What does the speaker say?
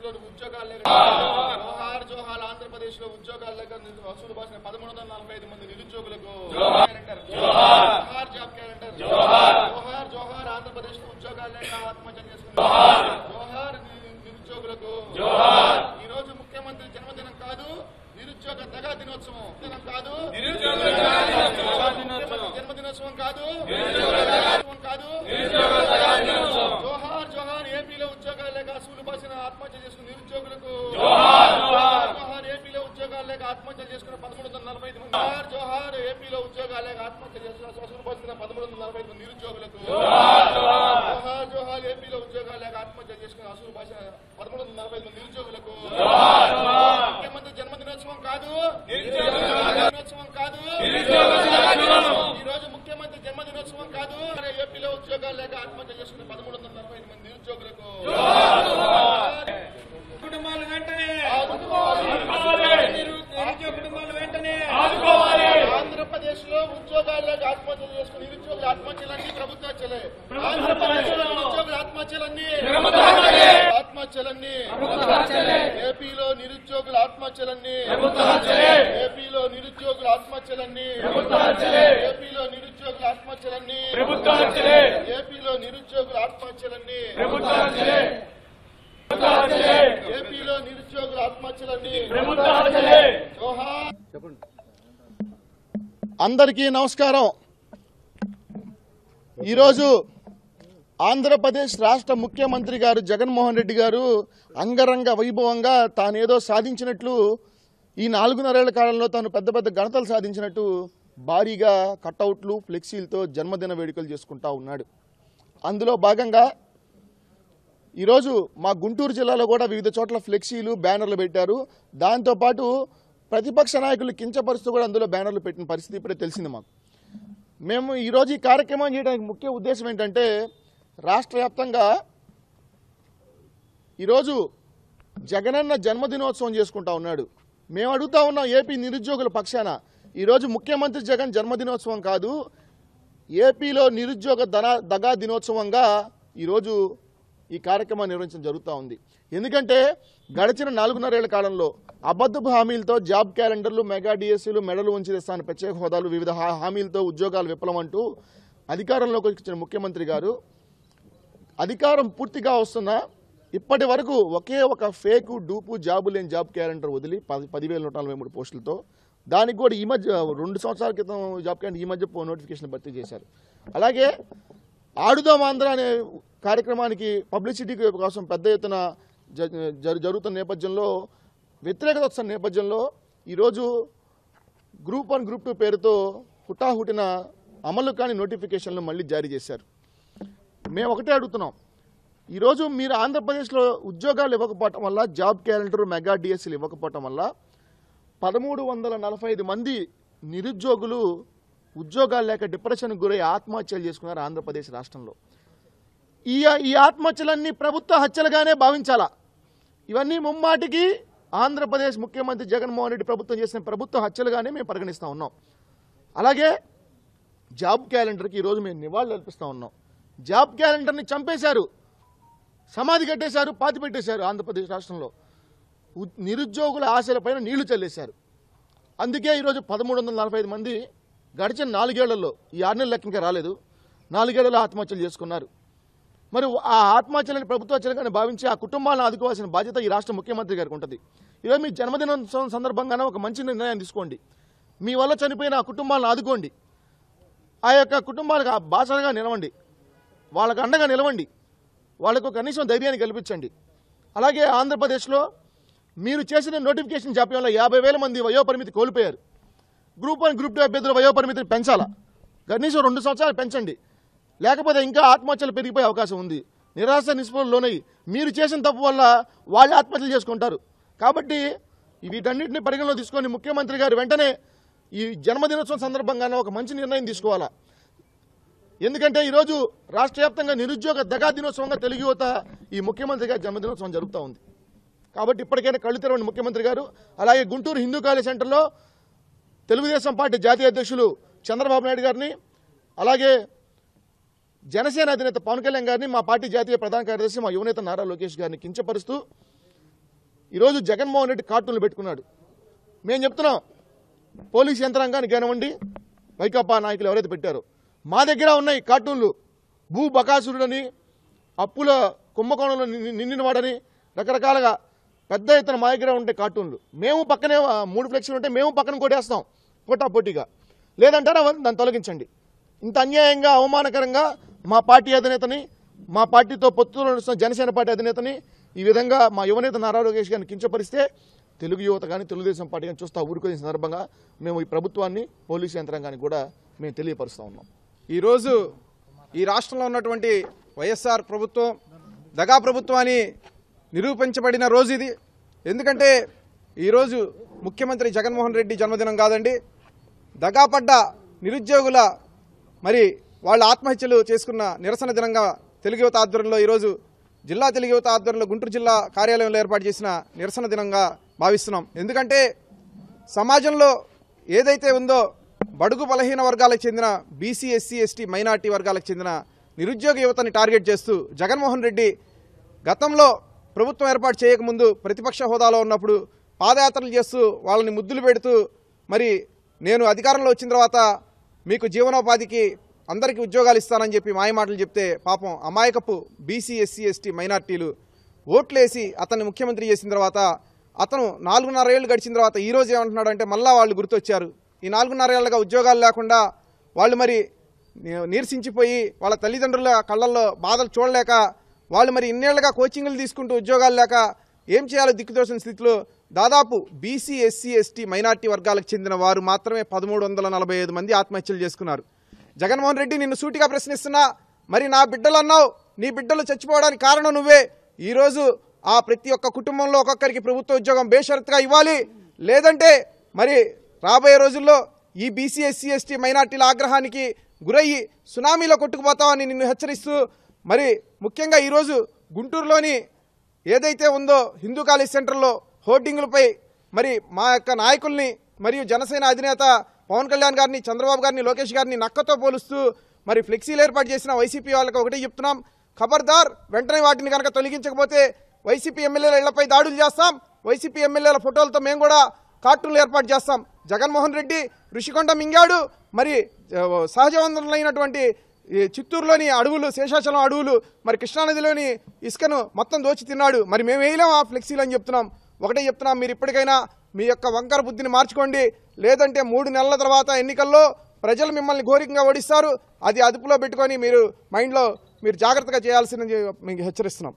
ఆంధ్రప్రదేశ్లో ఉద్యోగాలు లేక జోహార్ జోహార్ ఆంధ్రప్రదేశ్లో ఉద్యోగాలు లేక వసూలు బాసిన 1345 మంది నిరుద్యోగులకు జోహార్ జాబ్ క్యాలెండర్ జోహార్ జోహార్ ఆంధ్రప్రదేశ్లో ఉద్యోగాలు లేక ఆత్మహత్య చేసుకున్నారు జోహార్ నిరుద్యోగులకు ఈ రోజు ముఖ్యమంత్రి జన్మదినం కాదు నిరుద్యోగ దగా దినోత్సవం కాదు జన్మదినోత్సవం కాదు జోహార్ జోహార్ ఏపీలో ఉద్యోగాలు లేక అసూలు బాసిన ఆత్మహత్య చేసుకున్న నిరుద్యోగులకు జోహార్ ఏపీలో ఉద్యోగాలు లేక ఆత్మహత్య చేసుకున్న 1345 మంది జోహార్ ఏపీలో ఉద్యోగాలు లేక ఆత్మహత్య చేసుకున్న అసూలు బాసిన 1345 మంది నిరుద్యోగులకు జోహార్ జోహార్ ఏపీలో ఉద్యోగాలు లేక ఆత్మహత్య చేసుకున్న అసూలు బాసిన 1345 మంది నిరుద్యోగులకు ముఖ్యమంత్రి జన్మదినోత్సవం కాదు దినోత్సవం కాదు ఈ రోజు ముఖ్యమంత్రి జన్మదినోత్సవం కాదు ఏపీలో ఉద్యోగాలు లేక ఆత్మహత్య చేసుకున్న 1345 మంది నిరుద్యోగులకు కుటుంబాలు వెంటనే కుటుంబాలు వెంటనే ఆంధ్రప్రదేశ్ లో ఉద్యోగాలు లేక ఆత్మహత్య చేసుకున్న నిరుద్యోగుల ఆత్మహత్యలన్నీ ప్రభుత్వాచలే ఆంధ్రప్రదేశ్ లో నిరుద్యోగుల ఆత్మహత్యలన్నీ ఏపీలో నిరుద్యోగుల ఆత్మహత్యలన్నీ ఏపీలో నిరుద్యోగుల ఆత్మహత్యలన్నీ ఏపీలో నిరుద్యోగుల ఆత్మహత్యలన్నీ ఏపీలో నిరుద్యోగుల ఆత్మహత్యలన్నీ ఏపీలో నిరుద్యోగుల ఆత్మహత్యలన్నీ అందరికీ నమస్కారం. ఈరోజు ఆంధ్రప్రదేశ్ రాష్ట్ర ముఖ్యమంత్రి గారు జగన్మోహన్ రెడ్డి గారు అంగరంగ వైభవంగా తానేదో సాధించినట్లు ఈ 4.5 ఏళ్ల కాలంలో తాను పెద్ద పెద్ద ఘనతలు సాధించినట్టు భారీగా కటౌట్లు ఫ్లెక్సీలతో జన్మదిన వేడుకలు చేసుకుంటా ఉన్నాడు. అందులో భాగంగా ఈరోజు మా గుంటూరు జిల్లాలో కూడా వివిధ చోట్ల ఫ్లెక్సీలు బ్యానర్లు పెట్టారు. దాంతోపాటు ప్రతిపక్ష నాయకులు కించపరుస్తూ కూడా అందులో బ్యానర్లు పెట్టిన పరిస్థితి ఇప్పుడే తెలిసింది మాకు. మేము ఈరోజు ఈ కార్యక్రమం చేయడానికి ముఖ్య ఉద్దేశం ఏంటంటే రాష్ట్ర వ్యాప్తంగా ఈరోజు జగనన్న జన్మదినోత్సవం చేసుకుంటా ఉన్నాడు. మేము అడుగుతా ఉన్నాం ఏపీ నిరుద్యోగుల పక్షాన, ఈరోజు ముఖ్యమంత్రి జగన్ జన్మదినోత్సవం కాదు, ఏపీలో నిరుద్యోగ దగా దినోత్సవంగా ఈరోజు ఈ కార్యక్రమాన్ని నిర్వహించడం జరుగుతూ ఉంది. ఎందుకంటే గడిచిన 4.5 ఏళ్ల కాలంలో అబద్ధపు హామీలతో జాబ్ క్యాలెండర్లు, మెగా డిఎస్సీలు, మెడలు ఉంచి తెస్తాను ప్రత్యేక హోదాలు, వివిధ హామీలతో ఉద్యోగాలు విఫలమంటూ అధికారంలోకి వచ్చిన ముఖ్యమంత్రి గారు అధికారం పూర్తిగా వస్తున్నా ఇప్పటి వరకు ఒకే ఒక ఫేకు డూపు జాబు లేని జాబ్ క్యాలెండర్ వదిలి 10,143 పోస్టులతో దానికి కూడా ఈ మధ్య 2 సంవత్సరాల క్రితం జాబ్ క్యాలెండర్ ఈ మధ్య నోటిఫికేషన్ భర్తీ చేశారు. అలాగే ఆడుదాం ఆంధ్ర అనే కార్యక్రమానికి పబ్లిసిటీ కోసం పెద్ద ఎత్తున జరుగుతున్న నేపథ్యంలో వ్యతిరేకత వస్తున్న నేపథ్యంలో ఈరోజు గ్రూప్ 1 గ్రూప్ 2 పేరుతో హుటాహుటిన అమలు కాని నోటిఫికేషన్లు మళ్ళీ జారీ చేశారు. మేము ఒకటే అడుగుతున్నాం, ఈరోజు మీరు ఆంధ్రప్రదేశ్లో ఉద్యోగాలు ఇవ్వకపోవటం వల్ల, జాబ్ క్యాలెండర్ మెగా డిఎస్సీలు ఇవ్వకపోవటం వల్ల 1345 మంది నిరుద్యోగులు ఉద్యోగాలు లేక డిప్రెషన్కి గురై ఆత్మహత్యలు చేసుకున్నారు ఆంధ్రప్రదేశ్ రాష్ట్రంలో. ఈ ఆత్మహత్యలన్నీ ప్రభుత్వ హత్యలుగానే భావించాలా? ఇవన్నీ ముమ్మాటికి ఆంధ్రప్రదేశ్ ముఖ్యమంత్రి జగన్మోహన్ రెడ్డి ప్రభుత్వం చేసిన ప్రభుత్వ హత్యలుగానే మేము పరిగణిస్తూ ఉన్నాం. అలాగే జాబ్ క్యాలెండర్కి ఈరోజు మేము నివాళులు అర్పిస్తూ ఉన్నాం. జాబ్ క్యాలెండర్ని చంపేశారు, సమాధి కట్టేశారు, పాతి పెట్టేశారు. ఆంధ్రప్రదేశ్ రాష్ట్రంలో నిరుద్యోగుల ఆశలపైన నీళ్లు చల్లేశారు. అందుకే ఈరోజు 1345 మంది గడిచిన 4 ఏళ్లలో, ఈ 6 నెలల లెక్క ఇంకా రాలేదు, 4 ఏళ్లలో ఆత్మహత్యలు చేసుకున్నారు. మరి ఆ ఆత్మహత్యలను ప్రభుత్వ హత్యలుగానే భావించి ఆ కుటుంబాలను ఆదుకోవాల్సిన బాధ్యత ఈ రాష్ట్ర ముఖ్యమంత్రి గారికి ఉంటుంది. ఈరోజు మీ జన్మదినోత్సవం సందర్భంగానే ఒక మంచి నిర్ణయం తీసుకోండి. మీ వల్ల చనిపోయిన ఆ కుటుంబాలను ఆదుకోండి. ఆ యొక్క కుటుంబాలకు బాసటగా నిలవండి, వాళ్ళకు అండగా నిలవండి, వాళ్ళకు కనీసం ధైర్యాన్ని కల్పించండి. అలాగే ఆంధ్రప్రదేశ్లో మీరు చేసిన నోటిఫికేషన్ జాప్యంలో 50,000 మంది వయోపరిమితి కోల్పోయారు. గ్రూప్ 1 గ్రూప్ 2 అభ్యర్థుల వయోపరిమితిని పెంచాలా? కనీసం 2 సంవత్సరాలు పెంచండి, లేకపోతే ఇంకా ఆత్మహత్యలు పెరిగిపోయే అవకాశం ఉంది. నిరాశ నిస్పృహలు లోనై మీరు చేసిన తప్పు వల్ల వాళ్ళు ఆత్మహత్యలు చేసుకుంటారు. కాబట్టి వీటన్నిటిని పరిగణలో తీసుకొని ముఖ్యమంత్రి గారు వెంటనే ఈ జన్మదినోత్సవం సందర్భంగానే ఒక మంచి నిర్ణయం తీసుకోవాలా. ఎందుకంటే ఈరోజు రాష్ట్ర వ్యాప్తంగా నిరుద్యోగ దగా దినోత్సవంగా తెలుగు యువత ఈ ముఖ్యమంత్రి గారి జన్మదినోత్సవం జరుగుతూ ఉంది. కాబట్టి ఇప్పటికైనా కళ్ళు తెరవండి ముఖ్యమంత్రి గారు. అలాగే గుంటూరు హిందూ కాలేజ్ సెంటర్లో తెలుగుదేశం పార్టీ జాతీయ అధ్యక్షులు చంద్రబాబు నాయుడు గారిని, అలాగే జనసేన అధినేత పవన్ కళ్యాణ్ గారిని, మా పార్టీ జాతీయ ప్రధాన కార్యదర్శి మా యువనేత నారా లోకేష్ గారిని కించపరుస్తూ ఈరోజు జగన్మోహన్ రెడ్డి కార్టూన్లు పెట్టుకున్నాడు. మేము చెప్తున్నాం, పోలీస్ యంత్రాంగానికి కానివ్వండి, వైకాపా నాయకులు ఎవరైతే పెట్టారో మా దగ్గర ఉన్నాయి కార్టూన్లు. భూ బకాసురుడని, అప్పుల కుంభకోణంలో నిండినవాడని రకరకాలుగా పెద్ద ఎత్తున మా దగ్గర ఉంటే కార్టూన్లు. మేము పక్కనే 3 ఫ్లెక్సీలు ఉంటే మేము పక్కన కొట్టేస్తాం పోటాపోటీగా. లేదంటారా దాన్ని తొలగించండి. ఇంత అన్యాయంగా అవమానకరంగా మా పార్టీ అధినేతని, మా పార్టీతో పొత్తులో నడుస్తున్న జనసేన పార్టీ అధినేతని ఈ విధంగా మా యువనేత నారా లోకేష్ గారిని కించపరిస్తే తెలుగు యువత కానీ తెలుగుదేశం పార్టీ కానీ చూస్తా ఊరుకునే సందర్భంగా మేము ఈ ప్రభుత్వాన్ని, పోలీసు యంత్రాంగానికి కూడా మేము తెలియపరుస్తూ ఉన్నాం. ఈరోజు ఈ రాష్ట్రంలో ఉన్నటువంటి వైఎస్ఆర్ ప్రభుత్వం దగా ప్రభుత్వాన్ని నిరూపించబడిన రోజు ఇది. ఎందుకంటే ఈరోజు ముఖ్యమంత్రి జగన్మోహన్ రెడ్డి జన్మదినం కాదండి, దగాపడ్డ నిరుద్యోగుల మరి వాళ్ళ ఆత్మహత్యలు చేసుకున్న నిరసన దినంగా తెలుగు యువత ఆధ్వర్యంలో ఈరోజు జిల్లా తెలుగు యువత ఆధ్వర్యంలో గుంటూరు జిల్లా కార్యాలయంలో ఏర్పాటు చేసిన నిరసన దినంగా భావిస్తున్నాం. ఎందుకంటే సమాజంలో ఏదైతే ఉందో బడుగు బలహీన వర్గాలకు చెందిన బీసీ, ఎస్సీ, ఎస్టీ, మైనార్టీ వర్గాలకు చెందిన నిరుద్యోగ యువతని టార్గెట్ చేస్తూ జగన్మోహన్ రెడ్డి గతంలో ప్రభుత్వం ఏర్పాటు చేయకముందు ప్రతిపక్ష హోదాలో ఉన్నప్పుడు పాదయాత్రలు చేస్తూ వాళ్ళని ముద్దులు పెడుతూ మరి నేను అధికారంలో వచ్చిన తర్వాత మీకు జీవనోపాధికి అందరికీ ఉద్యోగాలు ఇస్తానని చెప్పి మాయమాటలు చెప్తే పాపం అమాయకపు బీసీ, ఎస్సీ, ఎస్టీ, మైనార్టీలు ఓట్లేసి అతన్ని ముఖ్యమంత్రి చేసిన తర్వాత అతను 4.5 ఏళ్ళు గడిచిన తర్వాత ఈరోజు ఏమంటున్నాడు అంటే మళ్ళా వాళ్ళు గుర్తొచ్చారు. ఈ 4.5 ఏళ్ళగా ఉద్యోగాలు లేకుండా వాళ్ళు మరి నీరసించిపోయి వాళ్ళ తల్లిదండ్రుల కళ్ళల్లో బాధలు చూడలేక వాళ్ళు మరి ఇన్నేళ్లుగా కోచింగ్లు తీసుకుంటూ ఉద్యోగాలు లేక ఏం చేయాలో దిక్కుతోసిన స్థితిలో దాదాపు బీసీ, ఎస్సీ, ఎస్టీ, మైనార్టీ వర్గాలకు చెందిన వారు మాత్రమే 1345 మంది ఆత్మహత్యలు చేసుకున్నారు. జగన్మోహన్ రెడ్డి నిన్ను సూటిగా ప్రశ్నిస్తున్నా, మరి నా బిడ్డలు అన్నావు, నీ బిడ్డలు చచ్చిపోవడానికి కారణం నువ్వే. ఈరోజు ఆ ప్రతి ఒక్క కుటుంబంలో ఒక్కొక్కరికి ప్రభుత్వ ఉద్యోగం బేషరతుగా ఇవ్వాలి, లేదంటే మరి రాబోయే రోజుల్లో ఈ బీసీ, ఎస్సీ, ఎస్టీ, మైనార్టీల ఆగ్రహానికి గురయ్యి సునామీలో కొట్టుకుపోతామని నిన్ను హెచ్చరిస్తూ మరి ముఖ్యంగా ఈరోజు గుంటూరులోని ఏదైతే ఉందో హిందూ కాలేజ్ సెంటర్లో హోర్డింగులపై మరి మా యొక్క నాయకుల్ని మరియు జనసేన అధినేత పవన్ కళ్యాణ్ గారిని, చంద్రబాబు గారిని, లోకేష్ గారిని నక్కతో పోలుస్తూ మరి ఫ్లెక్సీలు ఏర్పాటు చేసిన వైసీపీ వాళ్ళకి ఒకటే చెప్తున్నాం, ఖబర్దార్, వెంటనే వాటిని కనుక తొలగించకపోతే వైసీపీ ఎమ్మెల్యేల ఇళ్లపై దాడులు చేస్తాం, వైసీపీ ఎమ్మెల్యేల ఫోటోలతో మేము కూడా కార్టూన్లు ఏర్పాటు చేస్తాం. జగన్మోహన్ రెడ్డి ఋషికొండ మింగాడు, మరి సహజ వనరులైనటువంటి చిత్తూరులోని అడవులు, శేషాచలం అడవులు, మరి కృష్ణానదిలోని ఇసుకను మొత్తం దోచి తిన్నాడు. మరి మేము వేయలేం ఆ ఫ్లెక్సీలు అని చెప్తున్నాం. ఒకటే చెప్తున్నాం, మీరు ఇప్పటికైనా మీ యొక్క వంకర బుద్ధిని మార్చుకోండి, లేదంటే 3 నెలల తర్వాత ఎన్నికల్లో ప్రజలు మిమ్మల్ని ఘోరంగా ఓడిస్తారు. అది అదుపులో పెట్టుకొని మీరు మైండ్లో మీరు జాగ్రత్తగా చేయాల్సిందని మీకు హెచ్చరిస్తున్నాం.